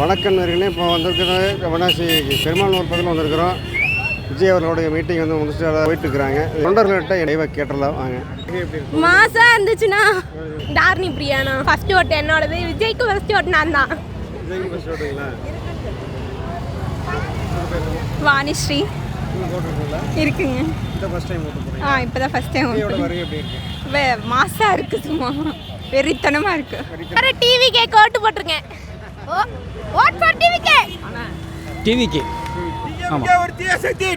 வணக்கம் நேர்களே. இப்போ வந்திருக்கிறது அவனாசி பெருமாள்நூர் பக்கத்தில் வந்திருக்கிறோம். விஜய் அவர்களுடைய மீட்டிங் வந்து முடிச்சுட்டு போயிட்டு இருக்கிறாங்க. தொண்டர்கள்ட்ட இடைவ கேட்டலாம் வாங்க. மாசா இருந்துச்சுன்னா டார்னி பிரியாணா ஃபர்ஸ்ட் ஓட்டு என்னோடது. விஜய்க்கு ஃபர்ஸ்ட் ஓட்டு நான் தான். விஜய்க்கு ஃபர்ஸ்ட் ஓட்டுங்களா? வாணிஸ்ரீ இருக்குங்க. இந்த ஃபர்ஸ்ட் டைம் ஓட்டு போறீங்க? இப்போதான் ஃபர்ஸ்ட் டைம் விஜயோட வருகை எப்படி இருக்கு? மாசா இருக்கு, சும்மா வெறித்தனமா இருக்கு. வேற டிவிக்கே ஓட்டு போட்டுருங்க. ஓட் ஃபார் டிவிக்கே. டிவிக்கு ஆமாம்,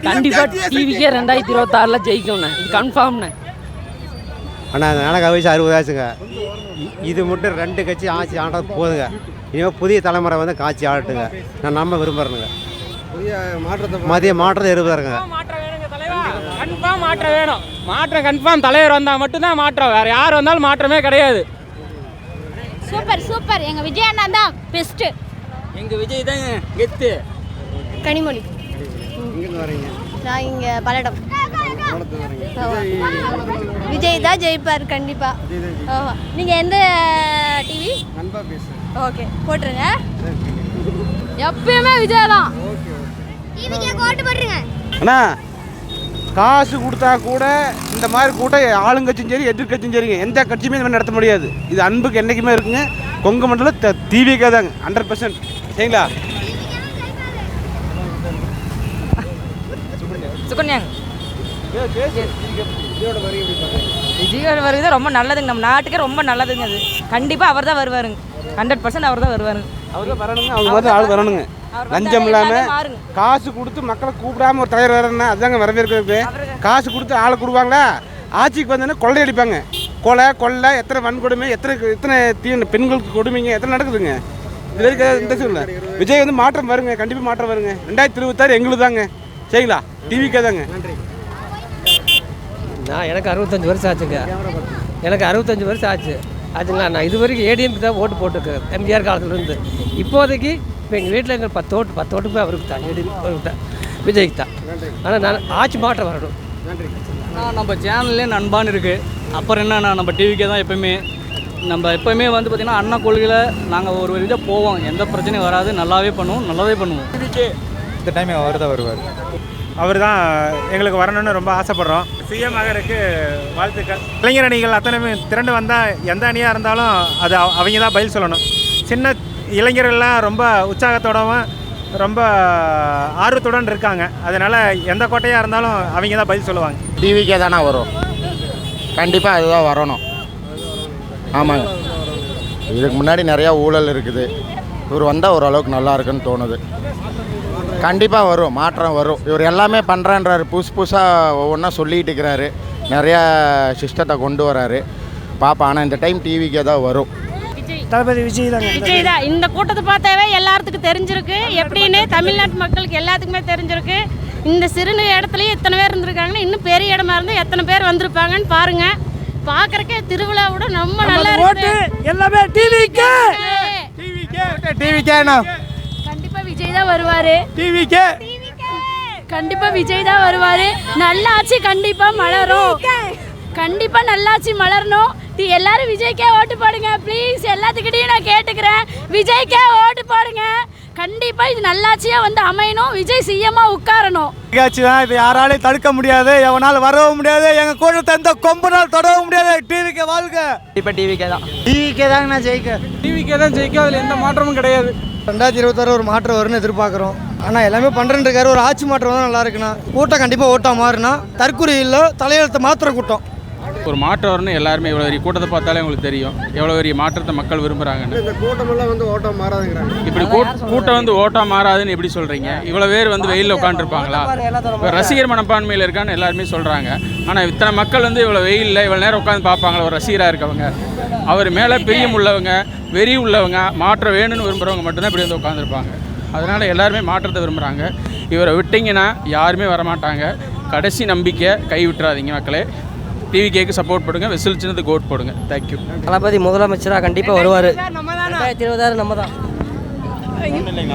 கண்டிப்பாக டிவிக்கே 2026 ஜெயிக்கும்ண்ணே, இது கன்ஃபார்ம்ண்ணே. அண்ணா எனக்கு வயசு 60 ஆச்சுங்க. இது மட்டும் 2 கட்சி ஆட்சி ஆடுறது போதுங்க. இனிமேல் புதிய தலைமுறை வந்து காட்சி ஆடட்டுங்க. நான் நம்ம விரும்புகிறேனுங்க. புதிய மாற்றத்தை மாற்றத்தை விரும்புகிறேங்க. கன்ஃபார்ம் மாற்றம் வேணும். மாற்றம் கன்ஃபார்ம். தலைவர் வந்தால் மட்டும்தான் மாற்றம், வேறு யார் வந்தாலும் மாற்றமே கிடையாது. Super super. எங்கள் விஜய் அண்ணா தான் பெஸ்ட்டு. எங்கள் விஜய் தான் கெத்து. கனிமொழி. எங்கேருந்து வரீங்க? நான் இங்கே பல்லடம். விஜய் தான் ஜெயிப்பார் கண்டிப்பாக. நீங்கள் எந்த டிவி? நண்பா பேசு. ஓகே, போட்டுருங்க. எப்பயுமே விஜய் தான். டிவிக்கே ஓட்டு போட்டுருங்க. அண்ணா காசு கொடுத்தா கூட இந்த மாதிரி கூட்டம் ஆளுங்கட்சியும் சரி எதிர்கட்சியும் சரிங்க, எந்த கட்சியுமே இந்த மாதிரி நடத்த முடியாது. இது அன்புக்கு என்றைக்குமே இருக்குங்க. கொங்கு மண்டலம் டிவிக்கே தாங்க 100%. சரிங்களா? சுகன்யாங்க. விஜயோட வருகை எப்படி பார்க்குறீங்க? விஜயோட வருகை தான் ரொம்ப நல்லதுங்க, நம்ம நாட்டுக்கே ரொம்ப நல்லதுங்க. அது கண்டிப்பாக அவர் தான் வருவாருங்க. 100% அவர் தான் வருவாருங்க. அவர் தான் வரணுங்க. அவங்க மாதிரி ஆள் வரணுங்க. லஞ்சம் இல்லாமல் காசு கொடுத்து மக்களை கூப்பிடாம ஒரு தலைவர் வரணும்னா அதுதாங்க வரவேற்கிறது. காசு கொடுத்து ஆளை கொடுப்பாங்களா? ஆட்சிக்கு வந்தோன்னா கொள்ளையடிப்பாங்க. கொள்ளை எத்தனை வன்கொடுமை, எத்தனை பெண்களுக்கு கொடுமைங்க எத்தனை நடக்குதுங்க. இது வரைக்கும் இந்த சொல்ல விஜய் வந்து மாற்றம் வருங்க, கண்டிப்பாக மாற்றம் வருங்க. 2026 எங்களுக்கு தாங்க. சரிங்களா? டிவிக்கே தாங்க. நன்றி. எனக்கு 65 வருஷம் ஆச்சுங்க. எனக்கு 65 வருஷம் ஆச்சுங்களா. நான் இது வரைக்கும் ஏடிஎம்க்கு தான் ஓட்டு போட்டுருக்கேன், எம்ஜிஆர் காலத்துலேருந்து. இப்போதைக்கு இப்போ எங்கள் வீட்டில் எங்கள் 10 ஓட்டுமே அவருக்கு தான், அவருக்கு தான், விஜய்க்கு தான். ஆனால் நான் ஆட்சி மாற்றம் வரணும். நம்ம சேனல்லே நண்பான்னு இருக்குது. அப்புறம் என்னன்னா நம்ம டிவிக்கே தான் எப்போயுமே. நம்ம எப்போயுமே வந்து பார்த்திங்கன்னா அண்ணா கொள்கையில் நாங்கள் ஒரு இதாக போவோம். எந்த பிரச்சனையும் வராது, நல்லாவே பண்ணுவோம். டிவிக்கே இந்த டைம் அவர் தான் வருவார். அவர் தான் எங்களுக்கு வரணும்னு ரொம்ப ஆசைப்படுறோம். சிஎம் ஆகிறதுக்கு வாழ்த்துக்கள். இளைஞர் அணிகள் அத்தனை திரண்டு வந்தால் எந்த அணியாக இருந்தாலும் அது அவங்க தான் பதில் சொல்லணும். சின்ன இளைஞர்கள்லாம் ரொம்ப உற்சாகத்தோடவும் ரொம்ப ஆர்வத்துடன் இருக்காங்க. அதனால் எந்த கோட்டையாக இருந்தாலும் அவங்க தான் பதில் சொல்லுவாங்க. டிவிக்கே தானே வரும், கண்டிப்பாக அதுதான் வரணும். ஆமாங்க, இதுக்கு முன்னாடி நிறையா ஊழல் இருக்குது. இவர் வந்தால் ஓரளவுக்கு நல்லா இருக்குன்னு தோணுது. கண்டிப்பாக வரும், மாற்றம் வரும். இவர் எல்லாமே பண்ணுறேன்றாரு, புதுசாக ஒவ்வொன்றா சொல்லிகிட்டு இருக்கிறாரு. நிறையா சிஸ்டத்தை கொண்டு வராரு பாப்பா. ஆனால் இந்த டைம் டிவிக்கே தான் வரும். தளபதி விஜய் தாங்க. விஜய் தான். இந்த கூட்டத்தை பார்த்தாவே எல்லாத்துக்கும் தெரிஞ்சிருக்கு எப்படின்னு. தமிழ்நாட்டு மக்களுக்கு எல்லாத்துக்குமே தெரிஞ்சிருக்கு. இந்த சிறு இடத்துலயே எத்தனை பேர் இருந்திருக்காங்கன்னா இன்னும் பெரிய இடமா இருந்தால் எத்தனை பேர் வந்திருப்பாங்கன்னு பாருங்க. பார்க்கறக்கே திருவிழாவோட ரொம்ப நல்லா இருக்கு. எல்லாமே டிவிக்கே. கண்டிப்பா விஜய் தான் வருவாரு. டிவிக்கே கண்டிப்பா விஜய் தான் வருவாரு. நல்ல ஆட்சி கண்டிப்பா மலரும். கண்டிப்பா நல்லாட்சி மலரணும். எல்லாரும் விஜய்க்கே ஓட்டு போடுங்க ப்ளீஸ். எல்லாத்துக்கிட்டையும் நான் கேட்டுக்கிறேன், விஜய்க்கே ஓட்டு போடுங்க. கண்டிப்பா இது நல்லாட்சியா வந்து அமையணும். விஜய் சிஎம்மா உட்காரணும். ஆட்சி தான், இது யாராலையும் தடுக்க முடியாது, எவனால் வரவும் முடியாது, எங்கள் கூட்டத்தை எந்த கொம்பனால் தொடவும் முடியாது. டிவிக்கே வாழ்க. இப்போ டிவிக்கே தான். டிவிக்கே தாங்க நான் ஜெயிக்க. டிவிக்கே தான் ஜெயிக்கும், அதில் எந்த மாற்றமும் கிடையாது. 2026 ஒரு மாற்றம் வரும்னு எதிர்பார்க்குறோம். ஆனால் எல்லாமே பண்ணுறேன்னு இருக்காரு. ஒரு ஆட்சி மாற்றம் தான் நல்லா இருக்குண்ணா. கூட்டம் கண்டிப்பாக ஓட்டாக மாறுனா தற்கொலை இல்லை, தலையெழுத்தை மாத்திர கூட்டம். ஒரு மாற்றம் வரும்னு எல்லாருமே இவ்வளோ பெரிய கூட்டத்தை பார்த்தாலே உங்களுக்கு தெரியும் எவ்வளோ பெரிய மாற்றத்தை மக்கள் விரும்புகிறாங்கன்னு. இந்த கூட்டமெல்லாம் வந்து ஓட்டம் மாறாதுங்கிறாங்க. இப்படி கூட்டம் வந்து ஓட்டம் மாறாதுன்னு எப்படி சொல்கிறீங்க? இவ்வளோ பேர் வந்து வெயிலில் உட்காந்துருப்பாங்களா? இப்போ ரசிகர் மனப்பான்மையில் இருக்கான்னு எல்லாருமே சொல்கிறாங்க. ஆனால் இத்தனை மக்கள் வந்து இவ்வளோ வெயிலில் இவ்வளோ நேரம் உட்காந்து பார்ப்பாங்களா? ஒரு ரசிகராக இருக்கவங்க, அவர் மேலே பிரியம் உள்ளவங்க, வெறி உள்ளவங்க, மாற்றம் வேணும்னு விரும்புகிறவங்க மட்டும்தான் இப்படி வந்து உட்காந்துருப்பாங்க. அதனால் எல்லாருமே மாற்றத்தை விரும்புகிறாங்க. இவரை விட்டிங்கன்னா யாருமே வரமாட்டாங்க. கடைசி நம்பிக்கை கை விட்டுறாதீங்க மக்களே. டிவிக்கேக்கு சப்போர்ட் பண்ணுங்க, வெசில் சின்னது கோட் போடுங்க. தேங்க்யூ. தளபதி முதலமைச்சராக கண்டிப்பாக வருவார். 2026 நம்ம தான்.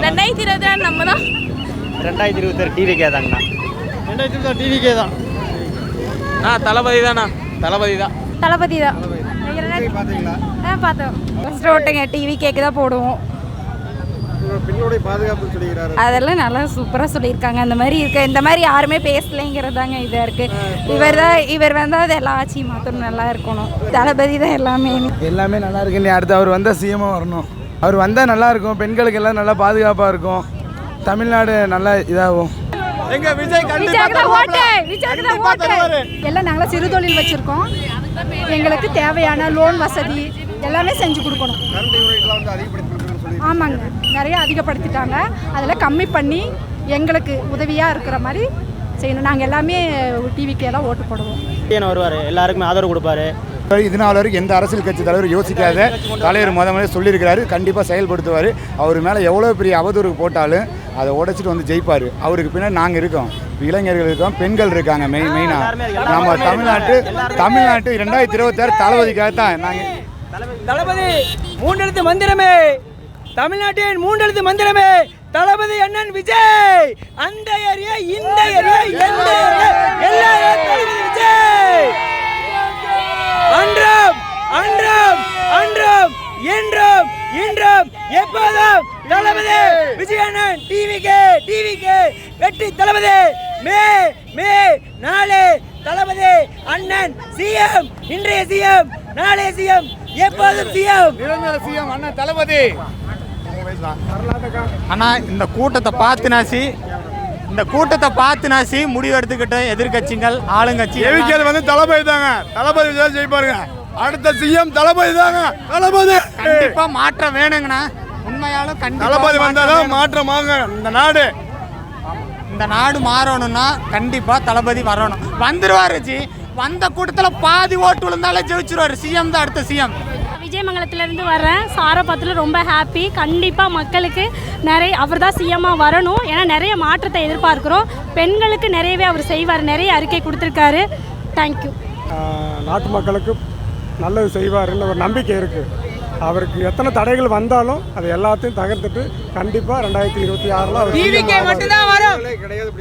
2026 நம்ம தான். 2026 டிவிக்கே தாங்கண்ணா. 2026 டிவிக்கே தான். தளபதி தானா? தளபதி தான். தளபதி தான். பார்த்தீங்களா? பார்த்தோம். ஃபர்ஸ்ட் ஓட்டுங்க டிவி கேக்கு தான் போடுவோம். பெண்களுடைய பாதுகாப்பு சொல்லிக்கிறாரு. அதெல்லாம் நல்லா சூப்பராக சொல்லியிருக்காங்க. அந்த மாதிரி இந்த மாதிரி யாருமே பேசலைங்கிறதாங்க இதாக இருக்குது. இவர் வந்தால் அது எல்லா ஆட்சியும் மாற்றணும், நல்லா இருக்கணும். தளபதி தான் எல்லாமே நல்லா இருக்கு. நீ அடுத்து அவர் வந்தால் சிஎம்மாக வரணும். அவர் வந்தால் நல்லா இருக்கும், பெண்களுக்கு எல்லாம் நல்லா பாதுகாப்பாக இருக்கும், தமிழ்நாடு நல்லா இதாகும். எல்லாம் நாங்களாம் சிறு தொழில் வச்சுருக்கோம். எங்களுக்கு தேவையான லோன் வசதி எல்லாமே செஞ்சு கொடுக்கணும். ஆமாங்க, நிறைய அதிகப்படுத்திட்டாங்க. அதில் கம்மி பண்ணி எங்களுக்கு உதவியாக இருக்கிற மாதிரி செய்யணும். நாங்கள் எல்லாமே டிவிக்கு எல்லாம் ஓட்டு போடுவோம். வருவார், எல்லாருக்குமே ஆதரவு கொடுப்பாரு. இது நாள் வரைக்கும் எந்த அரசியல் கட்சி தலைவர் யோசிக்காத தலைவர் முதல்ல சொல்லியிருக்கிறாரு, கண்டிப்பாக செயல்படுத்துவார். அவர் மேலே எவ்வளோ பெரிய அவதூறு போட்டாலும் அதை உடைச்சிட்டு வந்து ஜெயிப்பார். அவருக்கு பின்னாடி நாங்கள் இருக்கோம், இளைஞர்கள் இருக்கோம், பெண்கள் இருக்காங்க. மெயினாக நம்ம தமிழ்நாட்டு 2026 தளபதிக்காக தான் நாங்கள். தளபதி மூன்றெழுத்து மந்திரமே, தமிழ்நாட்டின் மூன்றெழுத்து மந்திரமே தளபதி அண்ணன் விஜய். அந்த ஏரியா, இந்த ஏரியா, எந்த ஏரியா, எல்லா தளபதி விஜய். அன்றும் அன்றும் அன்றும் என்றும் இன்றும் எப்போதும் தளபதி விஜய் அண்ணன். டிவிகே வெற்றி தளபதி. மே 4 தளபதி அண்ணன் சிஎம். இன்றைய சிஎம், நாளைய சிஎம், எப்போதும் சிஎம், நிரந்தர சிஎம் அண்ணன் தளபதி. அண்ணா இந்த கூட்டத்தை பார்த்து நாசி முடிவு எடுத்துக்கிட்ட எதிர்கட்சிகள், ஆளுங்கட்சி வந்து தளபதி தாங்க. தளபதி தான் ஜெயிப்பாருங்க. அடுத்த சிஎம் தளபதி தாங்க. தளபதி கண்டிப்பா மாற்றம் வேணுங்கண்ணா. உண்மையாலும் தளபதி வந்தாலும் மாற்றமாங்க. இந்த நாடு மாறணும்னா கண்டிப்பா தளபதி வரணும். வந்துருவாரு ஜி. வந்த கூட்டத்தில் பாதி ஓட்டு விழுந்தாலே ஜெயிச்சிருவாரு. சிஎம் தான் அடுத்த சிஎம். விஜயமங்கலத்துலேருந்து வரேன். சாரப்பாத்தில் ரொம்ப ஹாப்பி. கண்டிப்பாக மக்களுக்கு அவர் தான் சிஎம்மாக வரணும். ஏன்னா நிறைய மாற்றத்தை எதிர்பார்க்குறோம். பெண்களுக்கு நிறையவே அவர் செய்வார். நிறைய அறிக்கை கொடுத்துருக்காரு. தேங்க்யூ. நாட்டு மக்களுக்கு நல்லது செய்வாருன்னு ஒரு நம்பிக்கை இருக்குது. அவருக்கு எத்தனை தடைகள் வந்தாலும் அதை எல்லாத்தையும் தகர்த்துட்டு கண்டிப்பாக 2026 கிடையாது.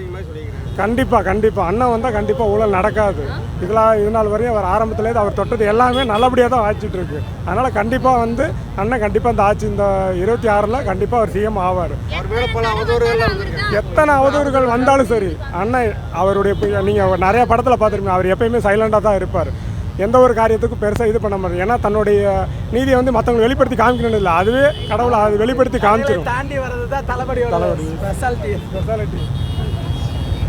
கண்டிப்பாக அண்ணன் வந்தால் கண்டிப்பாக ஊழல் நடக்காது. இது நாள் வரையும் அவர் ஆரம்பத்துலேருந்து அவர் தொட்டது எல்லாமே நல்லபடியாக தான் ஆச்சிட்டு இருக்கு. அதனால் கண்டிப்பாக அண்ணன் கண்டிப்பாக இந்த ஆட்சி இந்த 26 கண்டிப்பாக அவர் சிஎம் ஆவார். எத்தனை அவதூறுகள் வந்தாலும் சரி, அண்ணன் அவருடைய நீங்கள் நிறைய படத்தில் பார்த்துருப்பீங்க, அவர் எப்பயுமே சைலண்டாக தான் இருப்பார். எந்த ஒரு காரியத்துக்கும் பெருசாக இது பண்ண மாட்டார். ஏன்னா தன்னுடைய நீதியை மற்றவங்க வெளிப்படுத்தி காமிக்கணும் இல்லை, அதுவே கடவுளை அது வெளிப்படுத்தி காமிச்சிடும். தாண்டி வர்றது தான் தளபதி ஸ்பெஷாலிட்டி.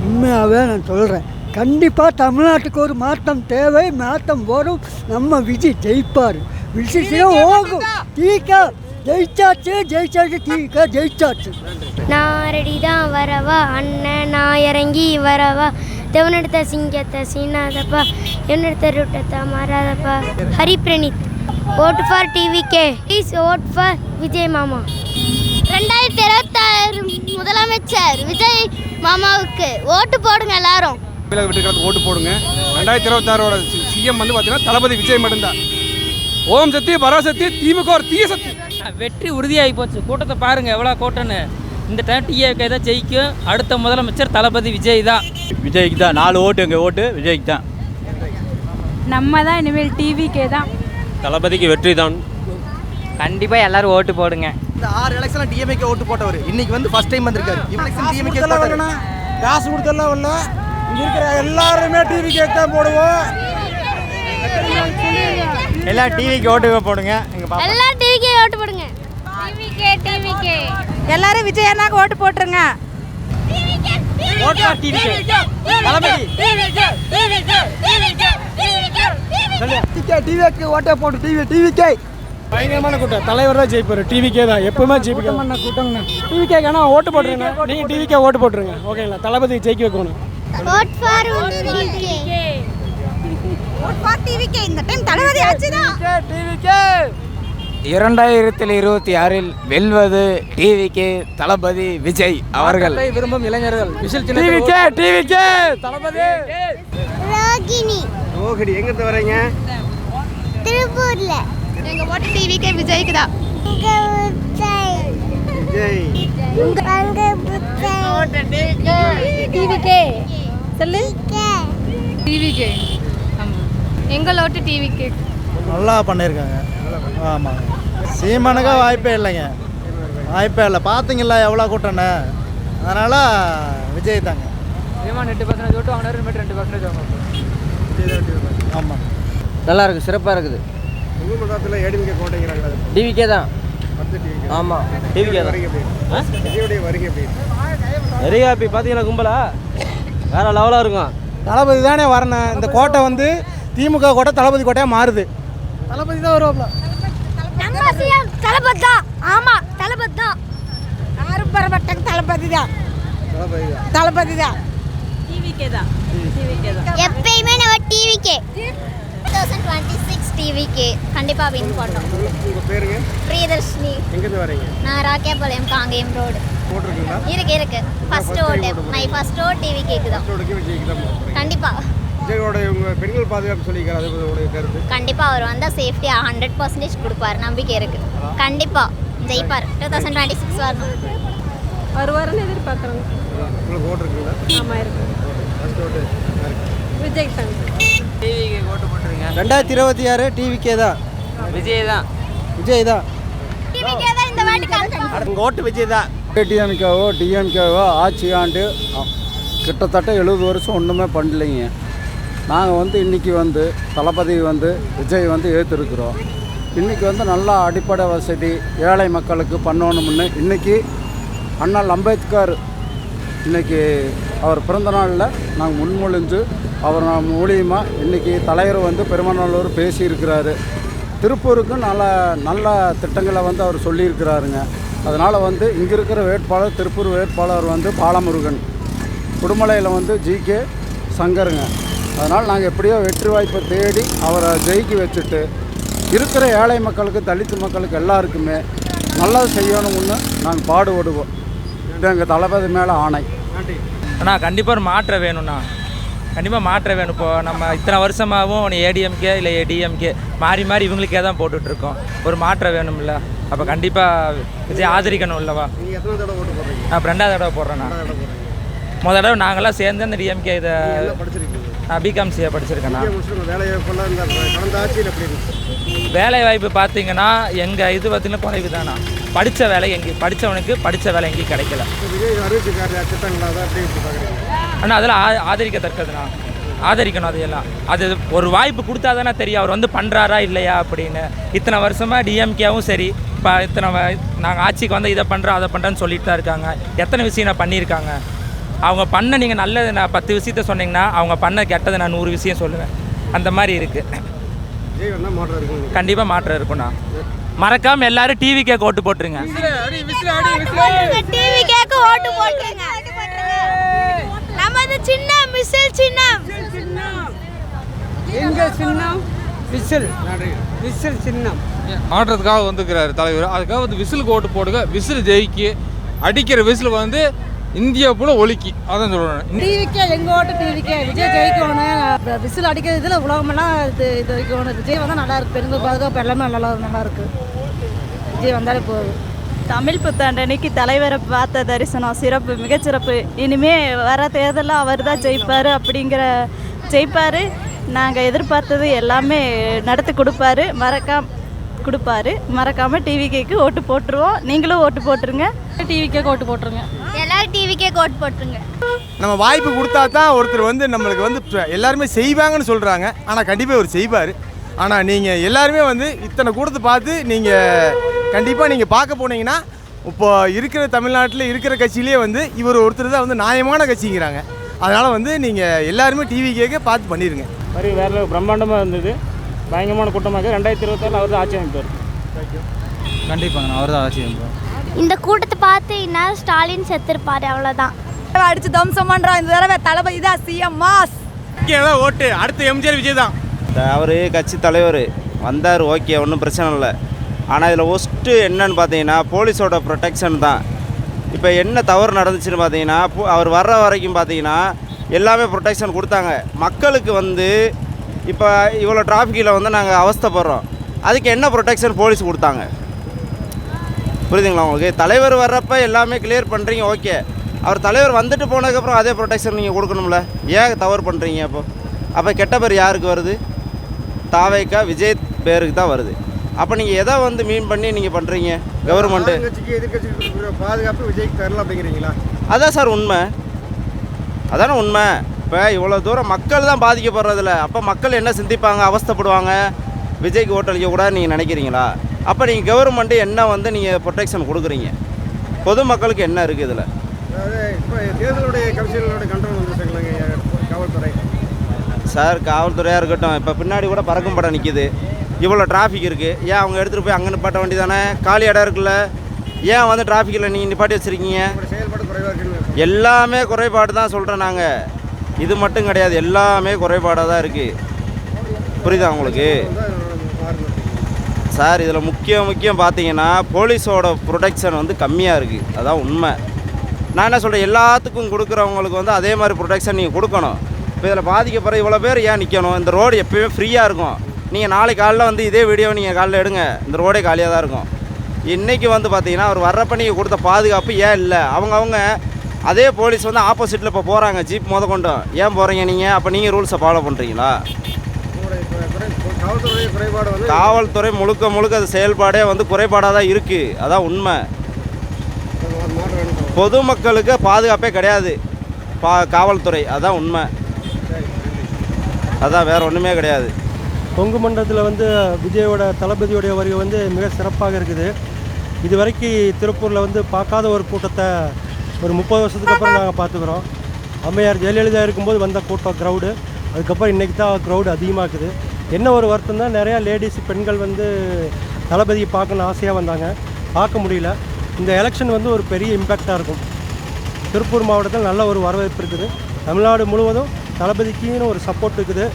உண்மையாகவே நான் சொல்கிறேன், கண்டிப்பாக தமிழ்நாட்டுக்கு ஒரு மாற்றம் தேவை. மாற்றம் வரும். நம்ம விஜய் ஜெயிப்பார். விஜய் ஓகும். டீக்கா ஜெயிச்சாச்சு. நான் ரெடி தான் வரவா அண்ணன், நான் இறங்கி வரவா. தேவனெடுத்த சிங்கத்தை சீனாதப்பா, என்னெடுத்த ரூட்டத்தை மாறாதப்பா. Hari Praneeth. Vote for TVK. Please vote for Vijay மாமா. 2026 முதலமைச்சர் விஜய் மாமாவுக்கு ஓட்டு போடுங்க எல்லாரும். ஓட்டு போடுங்க. 2026 சிஎம் பார்த்தீங்கன்னா தளபதி விஜய் மட்டும்தான். ஓம் சக்தி பராசக்தி, திமுக ஒரு தீய சக்தி. வெற்றி உறுதியாகி போச்சு. கூட்டத்தை பாருங்கள் எவ்வளோ கூட்டம்னு. இந்த டைம் டிஏகே தான் ஜெயிக்கும். அடுத்த முதலமைச்சர் தளபதி விஜய் தான். விஜய்க்கு தான் 4 ஓட்டு. எங்கள் ஓட்டு விஜய்க்கு தான். நம்ம தான் இனிமேல் டிவிக்கே தான். தளபதிக்கு வெற்றி தான். கண்டிப்பாக எல்லாரும் ஓட்டு போடுங்க. இந்த 6 எலெக்ஷனில் டிஎம்கே ஓட்டு போட்டவர் இன்னைக்கு ஃபர்ஸ்ட் டைம் வந்திருக்காரு. டிஎம்கே காசு கொடுத்தெல்லாம் இல்லை. இங்கே இருக்கிற எல்லாருமே டிவிக்கு தான் போடுவோம். எல்லாம் டிவிக்கு ஓட்டு போடுங்க. எல்லாம் டிவிக்கே ஓட்டு போடுங்க. டிவிக்கே எல்லாரும் விஜய் அண்ணாக்கு ஓட்டு போட்டுருங்க. டிவிக்கு ஓட்டை போட்டு டிவிக்கே. பயங்கரமான கூட்டம். தலைவர் தான் ஜெயிப்பார். டிவிக்கே தான் எப்பவுமே ஜெயிப்பாங்க. கூட்டம்ண்ணா டிவிக்கே. ஆனால் ஓட்டு போட்டுருங்க. நீங்கள் டிவிக்கே ஓட்டு போட்டுருங்க. ஓகேங்களா? தளபதி ஜெயிக்க வைக்கணும். Vote for TVK. Vote for TVK. இந்த டைம் தளபதி ஆச்சு தான். டிவிக்கே. 2026 வெல்வது டிவிகே தளபதி விஜய் அவர்கள். விரும்பும் இளைஞர்கள் டிவிகே தளபதி. ரோகிணி எங்கிருந்து வரீங்க? திருப்பூர்ல. எங்க ஓட்டு டிவிக்கே விஜய்க்கு தான். டிவிக்கே சொல்லு. டிவிக்கே. எங்கள் ஓட்டு டிவிக்கே. நல்லா பண்ணியிருக்காங்க. ஆமாம், சீமானுக்கா வாய்ப்பே இல்லைங்க. வாய்ப்பே இல்லை. பார்த்தீங்களா எவ்வளோ கூட்டம்னு, அதனால் விஜய் தாங்க. சீமான் 8% ஓட்டு வாங்கினாரு, 2% வாங்க. ஆமாம், நல்லா இருக்குது, சிறப்பாக இருக்குது. உங்கள் மதத்தில் ஏடிஎம்கே கோட்டைங்கிறாங்களா? டிவிக்கே தான். டிவிகே. ஆமாம், டிவிகே விஜயோடைய வருகை எப்படி? நிறைய ஹாப்பி. பார்த்தீங்களா கும்பலா வேறு லெவலாக இருக்கும். தளபதி தானே வரணும். இந்த கோட்டை வந்து திமுக கோட்டை தளபதி கோட்டையாக மாறுது. தளபதி தான் வருவாப்ல. நம்ம சிஎம் தளபதி தான். ஆமாம், தளபதி தான். யாரும் பரபட்டங்க, தளபதி தான். தளபதி தான். டிவிகே தான். எப்பயுமே நம்ம டிவிகே 2026 டிவிகே கண்டிப்பாக வின் பண்ணோம். உங்கள் பேருங்க? பிரியதர்ஷினி. எங்கேருந்து வரீங்க? நான் ராக்கியாபாளையம் காங்கேயம் ரோடு. போட்டிருக்கீங்களா? இருக்கு ஃபர்ஸ்ட் ஓட்டு. நான் ஃபர்ஸ்ட் ஓட்டு டிவிகேக்கு தான். விஜய்க்கு தான் போகிறேன். கண்டிப்பாக விஜயோடைய உங்கள் பெண்கள் பாதுகாப்பு சொல்லிக்கிறார், அது உங்களுடைய கருத்து? கண்டிப்பாக அவர் வந்தால் சேஃப்டியாக 100% கொடுப்பார், நம்பிக்கை இருக்குது. கண்டிப்பாக ஜெயிப்பார். 2026 வரணும். வருவாருன்னு எதிர்பார்க்குறோங்க. உங்களுக்கு ஓட்டு இருக்குங்களா? ஆமாம், இருக்கு. ஃபர்ஸ்ட் ஓட்டு விஜய் தான். டிவிக்கு ஓட்டு போட்டுருங்க. 2026 டிவிக்கே தான். விஜய் தான். விஜய் தான். டிவிகே தான் இந்த வாட்டி கன்ஃபார்ம். உங்கள் ஓட்டு விஜய் தான். ஏடிஎம்கேவோ டிஎம்கேவோ ஆட்சி ஆண்டு கிட்டத்தட்ட 70 வருஷம் ஒன்றுமே பண்ணலைங்க. நாங்கள் வந்து இன்றைக்கி வந்து தளபதி வந்து விஜய் வந்து ஏற்றிருக்கிறோம். இன்றைக்கி வந்து நல்லா அடிப்படை வசதி ஏழை மக்களுக்கு பண்ணணும்னு இன்றைக்கி அண்ணல் அம்பேத்கர் இன்றைக்கி அவர் பிறந்த நாளில் நாங்கள் முன்மொழிஞ்சு அவர் மூலியமாக இன்றைக்கி தலைவர் வந்து பெருமநல்லூர் பேசியிருக்கிறாரு. திருப்பூருக்கு நல்ல திட்டங்களை வந்து அவர் சொல்லியிருக்கிறாருங்க. அதனால் வந்து இங்கே இருக்கிற வேட்பாளர் திருப்பூர் வேட்பாளர் வந்து பாலமுருகன், உடுமலையில் வந்து ஜிகே சங்கருங்க. அதனால் நாங்கள் எப்படியோ வெற்றி வாய்ப்பை தேடி அவரை ஜெயிக்க வச்சுட்டு இருக்கிற ஏழை மக்களுக்கு தலித்து மக்களுக்கு எல்லாருக்குமே நல்லது செய்யணும்னு நாங்கள் பாடுபடுவோம். இது எங்கள் தளபதி மேலே ஆணை. அண்ணா கண்டிப்பாக ஒரு மாற்றம் வேணும்ண்ணா, கண்டிப்பாக மாற்றம் வேணும். இப்போ நம்ம இத்தனை வருஷமாகவும் ஏடிஎம்கே இல்லை டிஎம்கே மாறி இவங்களுக்கே தான் போட்டுட்ருக்கோம். ஒரு மாற்றம் வேணும்ல, அப்போ கண்டிப்பாக விஜய் ஆதரிக்கணும் இல்லவா? நீங்கள் எத்தனை தடவை ஓட்டு போடுறீங்க? நான் இப்போ 2வது தடவை போடுறேண்ணா. முதல் தடவை நாங்களாம் சேர்ந்து அந்த டிஎம்கே இதை படிச்சிருக்கீங்க? நான் பிகாம்சியை படிச்சிருக்கேண்ணா. வேலைவாய்ப்பெல்லாம் இந்த கடந்த ஆட்சியில் எப்படி இருந்துச்சு? வேலை வாய்ப்பு பார்த்தீங்கன்னா எங்கள் இது பார்த்தீங்கன்னா குறைவு தானா. படித்த வேலை படித்தவனுக்கு படித்த வேலை எங்கேயும் கிடைக்கல. விஜய் அறிவிச்சிருக்காரு திட்டங்களா, அதை எப்படி பார்க்குறீங்க? ஆனால் அதெல்லாம் ஆதரிக்கத்தக்கதுண்ணா, ஆதரிக்கணும். அதையெல்லாம் அது ஒரு வாய்ப்பு கொடுத்தா தானே தெரியும் அவர் வந்து பண்ணுறாரா இல்லையா அப்படின்னு. இத்தனை வருஷமாக டிஎம்கேவும் சரி, இப்போ நாங்கள் ஆட்சிக்கு வந்து இதை பண்ணுறோம் அதை பண்ணுறேன்னு சொல்லிட்டு தான் இருக்காங்க. எத்தனை விஷயம் நான் பண்ணியிருக்காங்க. அவங்க பண்ண நீங்கள் நல்லது நான் 10 விஷயத்த சொன்னீங்கன்னா அவங்க பண்ண கெட்டது நான் 100 விஷயம் சொல்லுவேன். அந்த மாதிரி இருக்குது. கண்டிப்பாக மாற்றம் இருக்குண்ணா. மறக்காமல் எல்லாரும் டிவிக்கே ஓட்டு போட்டுருங்க. டிவிகேக்கு ஓட்டு போட்டுருங்க. நமது சின்னம் விசில் சின்னம். எங்க சின்னம் விசில். விசில் சின்னம் மாற்றத்துக்காக வந்துக்கிறாரு தலைவர். அதுக்காக வந்து விசிலுக்கு ஓட்டு போடுங்க. விசில் ஜெயிக்கி அடிக்கிற விசில் வந்து இந்தியா போல ஒலிக்கி, அதான் சொல்கிறேன். டிவிக்கே எங்கள் ஓட்டு டிவிக்கே. விஜய் ஜெயிக்கணும். விசில் அடிக்கிறதுல உலகமெல்லாம் இது வைக்கணும். விஜய் வந்தால் நல்லா இருக்கு. பெண்கள் பாதுகாப்பு எல்லாமே நல்லா இருக்கு. விஜய் வந்தாலே போதும். தமிழ் புத்தாண்டு அன்னைக்கு தலைவரை பார்த்த தரிசனம் சிறப்பு, மிகச்சிறப்பு. இனிமே வர தேர்தலில் அவர் தான் ஜெயிப்பார். நாங்கள் எதிர்பார்த்தது எல்லாமே நடத்தி கொடுப்பாரு. மறக்காமல் டிவிகேக்கு ஓட்டு போட்டுருவோம். நீங்களும் ஓட்டு போட்டுருங்க. டிவிக்கேக்கு ஓட்டு போட்டுருங்க. எல்லாரும் டிவிகேக்கு ஓட்டு போட்டுருங்க. நம்ம வாய்ப்பு கொடுத்தா தான் ஒருத்தர் வந்து நம்மளுக்கு வந்து எல்லாருமே செய்வாங்கன்னு சொல்கிறாங்க. ஆனால் கண்டிப்பாக அவர் செய்வார். ஆனால் நீங்கள் எல்லாருமே வந்து இத்தனை கூட்டத்தை பார்த்து நீங்கள் கண்டிப்பாக நீங்கள் பார்க்க போனீங்கன்னா இப்போ இருக்கிற தமிழ்நாட்டில் இருக்கிற கட்சியிலே வந்து இவர் ஒருத்தர் தான் வந்து நியாயமான கட்சிங்கிறாங்க. அதனால் வந்து நீங்கள் எல்லாருமே டிவிக்கே பார்த்து பண்ணிடுங்க. மாதிரி வேறு பிரம்மாண்டமாக இருந்தது, பயங்கரமான கூட்டமாக இருக்குது. 2026 அவர் தான் ஆட்சி அமைப்பார். கண்டிப்பாங்க, அவர் தான் ஆட்சி அமைப்பார். இந்த கூட்டத்தை பார்த்து இந்நேரம் ஸ்டாலின் செத்துருப்பாரு, அவ்வளோதான். அடிச்சு தம்சம் பண்ணுறோம். இந்த தடவை தளபதி தான் சிஎம் மாஸ். ஓட்டு அடுத்து எம்ஜிஆர் விஜய் தான். அவர் கட்சி தலைவர் வந்தார், ஓகே, ஒன்றும் பிரச்சனை இல்லை. ஆனால் இதில் ஒஸ்ட்டு என்னன்னு பார்த்தீங்கன்னா போலீஸோட ப்ரொடெக்ஷன் தான். இப்போ என்ன தவறு நடந்துச்சுன்னு பார்த்தீங்கன்னா அவர் வர்ற வரைக்கும் பார்த்தீங்கன்னா எல்லாமே ப்ரொடெக்ஷன் கொடுத்தாங்க. மக்களுக்கு வந்து இப்போ இவ்வளோ டிராஃபிக்கில் வந்து நாங்கள் அவஸ்தைப்படுறோம், அதுக்கு என்ன ப்ரொடெக்ஷன் போலீஸ் கொடுத்தாங்க? புரியுதுங்களா உங்களுக்கு? தலைவர் வர்றப்ப எல்லாமே கிளியர் பண்ணுறீங்க, ஓகே. அவர் தலைவர் வந்துட்டு போனதுக்கப்புறம் அதே ப்ரொடெக்ஷன் நீங்கள் கொடுக்கணும்ல. ஏன் தவறு பண்ணுறீங்க? அப்போ கெட்ட பேர் யாருக்கு வருது? தாவேக்கா விஜய் பேருக்கு தான் வருது. அப்போ நீங்கள் எதை வந்து மீன் பண்ணி நீங்கள் பண்ணுறீங்க கவர்மெண்ட்டு? எதிர்கட்சிக்கு பாதுகாப்பு விஜய்க்கு தரல அப்படிங்கிறீங்களா? அதான் சார் உண்மை, அதானே உண்மை. இப்போ இவ்வளோ தூரம் மக்கள் தான் பாதிக்கப்படுறதில்ல, அப்போ மக்கள் என்ன சிந்திப்பாங்க, அவஸ்தைப்படுவாங்க, விஜய்க்கு ஓட்டளிக்க கூடாது நீங்கள் நினைக்கிறீங்களா? அப்போ நீங்கள் கவர்மெண்ட்டு என்ன வந்து நீங்கள் ப்ரொடெக்ஷன் கொடுக்குறீங்க? பொதுமக்களுக்கு என்ன இருக்குது இதில்? அதாவது இப்போ தேர்தலுடைய கமிஷனோட கண்ட்ரோல் வந்துருக்காங்க காவல்துறை. சார் காவல்துறையாக இருக்கட்டும், இப்போ பின்னாடி கூட பறக்கும் படம் நிற்கிது, இவ்வளோ டிராஃபிக் இருக்குது, ஏன் அவங்க எடுத்துகிட்டு போய் அங்கே நிப்பாட்ட வேண்டி தானே? காலி இடம் இருக்குல்ல, ஏன் வந்து டிராஃபிக்கில் நீங்கள் நிப்பாட்டி வச்சுருக்கீங்க? செயல்பாடு குறைவாக இருக்குன்னு எல்லாமே குறைபாடு தான் சொல்கிறேன் நாங்கள், இது மட்டும் கிடையாது, எல்லாமே குறைபாடாக தான் இருக்குது. புரியுதா உங்களுக்கு சார்? இதில் முக்கியம் பார்த்தீங்கன்னா போலீஸோட ப்ரொடெக்ஷன் வந்து கம்மியாக இருக்குது, அதான் உண்மை. நான் என்ன சொல்கிறேன், எல்லாத்துக்கும் கொடுக்குறவங்களுக்கு வந்து அதே மாதிரி ப்ரொடெக்ஷன் நீங்கள் கொடுக்கணும். இப்போ இதில் பாதிக்கப்படுற இவ்வளோ பேர் ஏன் நிற்கணும்? இந்த ரோடு எப்போயுமே ஃப்ரீயாக இருக்கும். நீங்கள் நாளைக்கு காலைல வந்து இதே வீடியோவை நீங்கள் காலைல எடுங்க, இந்த ரோடே காலியாக தான் இருக்கும். இன்றைக்கி வந்து பார்த்தீங்கன்னா அவர் வர்றப்ப நீங்கள் கொடுத்த பாதுகாப்பு ஏன் இல்லை? அவங்க அதே போலீஸ் வந்து ஆப்போசிட்டில் இப்போ போகிறாங்க, ஜீப் கொண்டு ஏன் போகிறீங்க நீங்கள்? அப்போ நீங்கள் ரூல்ஸை ஃபாலோ பண்ணுறீங்களா? காவல்துறை முழுக்க அது செயல்பாடே வந்து குறைபாடாக தான் இருக்குது, அதான் உண்மை. பொதுமக்களுக்கு பாதுகாப்பே கிடையாது காவல்துறை, அதான் உண்மை, அதான் வேறு ஒன்றுமே கிடையாது. கொங்கு மண்டலத்தில் வந்து விஜயோட தளபதியோடைய வருகை வந்து மிக சிறப்பாக இருக்குது. இது வரைக்கும் திருப்பூரில் வந்து பார்க்காத ஒரு கூட்டத்தை ஒரு 30 வருஷத்துக்கு அப்புறம் நாங்கள் பார்த்துக்குறோம். அம்மையார் ஜெயலலிதா இருக்கும்போது வந்த கூட்டம் க்ரௌடு, அதுக்கப்புறம் இன்றைக்கி தான் க்ரௌடு அதிகமாக இருக்குது. என்ன ஒரு வருத்தம் தான், நிறையா லேடிஸ் பெண்கள் வந்து தளபதியை பார்க்கணுன்னு ஆசையாக வந்தாங்க, பார்க்க முடியல. இந்த எலெக்ஷன் வந்து ஒரு பெரிய இம்பேக்டாக இருக்கும். திருப்பூர் மாவட்டத்தில் நல்ல ஒரு வரவேற்பு இருக்குது. தமிழ்நாடு முழுவதும் தளபதிக்குன்னு ஒரு சப்போர்ட் இருக்குது,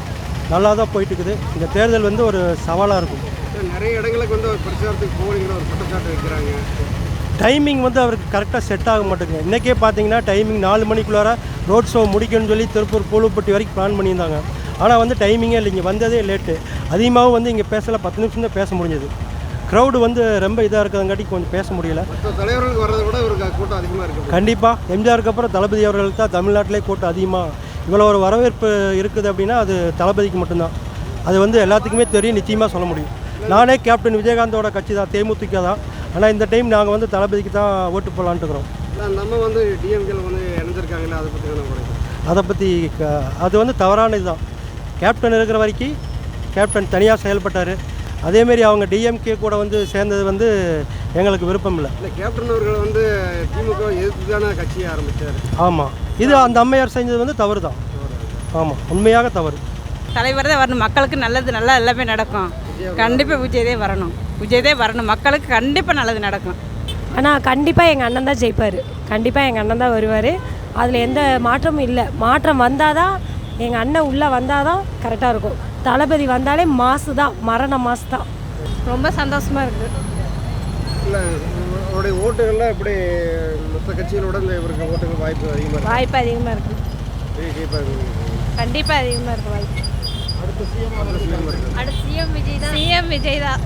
நல்லா தான் போயிட்டு இருக்குது. இந்த தேர்தல் வந்து ஒரு சவாலாக இருக்கும். நிறைய இடங்களுக்கு வந்து ஒரு பிரச்சாரத்துக்கு போகிறீங்கிற ஒரு குற்றச்சாட்டு வைக்கிறாங்க. டைமிங் வந்து அவருக்கு கரெக்டாக செட் ஆக மாட்டேங்குது. இன்றைக்கே பார்த்தீங்கன்னா டைமிங் 4 மணிக்குள்ளார ரோட் ஷோ முடிக்கணும்னு சொல்லி திருப்பூர் பூலுப்பட்டி வரைக்கும் பிளான் பண்ணியிருந்தாங்க. ஆனால் வந்து டைமிங்கே இல்லை, இங்கே வந்ததே லேட்டு. அதிகமாகவும் வந்து இங்கே பேசலை, 10 நிமிஷம் தான் பேச முடிஞ்சது. க்ரௌடு வந்து ரொம்ப இதாக இருக்கிறங்காட்டி கொஞ்சம் பேச முடியல. தலைவர்களுக்கு வர்றதை விட ஒரு கூட்டம் அதிகமாக இருக்குது. கண்டிப்பாக எம்ஜிஆருக்கு அப்புறம் தளபதி அவர்களுக்கு தான் தமிழ்நாட்டிலே கூட்டம் அதிகமாக. இவ்வளோ ஒரு வரவேற்பு இருக்குது அப்படின்னா அது தளபதிக்கு மட்டும்தான். அது வந்து எல்லாத்துக்குமே தெரியும், நிச்சயமாக சொல்ல முடியும். நானே கேப்டன் விஜயகாந்தோட கட்சி தான், தேமுதிக தான். ஆனால் இந்த டைம் நாங்கள் வந்து தளபதிக்கு தான் ஓட்டு போடலான்ட்டு இருக்கிறோம். நம்ம வந்து டிஎம்கேல வந்து இணைஞ்சிருக்காங்களே, அதை பற்றி அது வந்து தவறான இதுதான். கேப்டன் இருக்கிற வரைக்கும் கேப்டன் தனியாக செயல்பட்டார். அதேமாரி அவங்க டிஎம்கே கூட வந்து சேர்ந்தது வந்து எங்களுக்கு விருப்பம் இல்லை. கேப்டன் அவர்கள் வந்து திமுக எதிர்த்துதான கட்சியை ஆரம்பித்தார். ஆமாம், இது அந்த அம்மையார் செஞ்சது வந்து தவறு தான். ஆமாம், உண்மையாக தவறு. தலைவர் தான் வரணும், மக்களுக்கு நல்லது நல்லா எல்லாமே நடக்கும். கண்டிப்பாக விஜயதே வரணும், விஜயதே வரணும், மக்களுக்கு கண்டிப்பாக நல்லது நடக்கும். ஆனால் கண்டிப்பாக எங்கள் அண்ணன் தான் ஜெயிப்பார், கண்டிப்பாக எங்கள் அண்ணன் தான் வருவார். அதில் எந்த மாற்றமும் இல்லை. மாற்றம் வந்தால் தான், எங்கள் அண்ணன் உள்ளே வந்தால் தான் கரெக்டாக இருக்கும். தளபதி வந்தாலே மாசு தான், மரண மாசு தான். ரொம்ப சந்தோஷமாக இருக்குது. இல்லை அவருடைய ஓட்டுகள்லாம் எப்படி மற்ற கட்சிகளோட இவருக்கு ஓட்டுகள் வாய்ப்பு அதிகமாக இருக்குது? வாய்ப்பு அதிகமாக இருக்குது, கண்டிப்பாக அதிகமாக இருக்குது வாய்ப்பு. அடுத்த சிஎம் விஜய் தான். சிஎம் விஜய் தான்.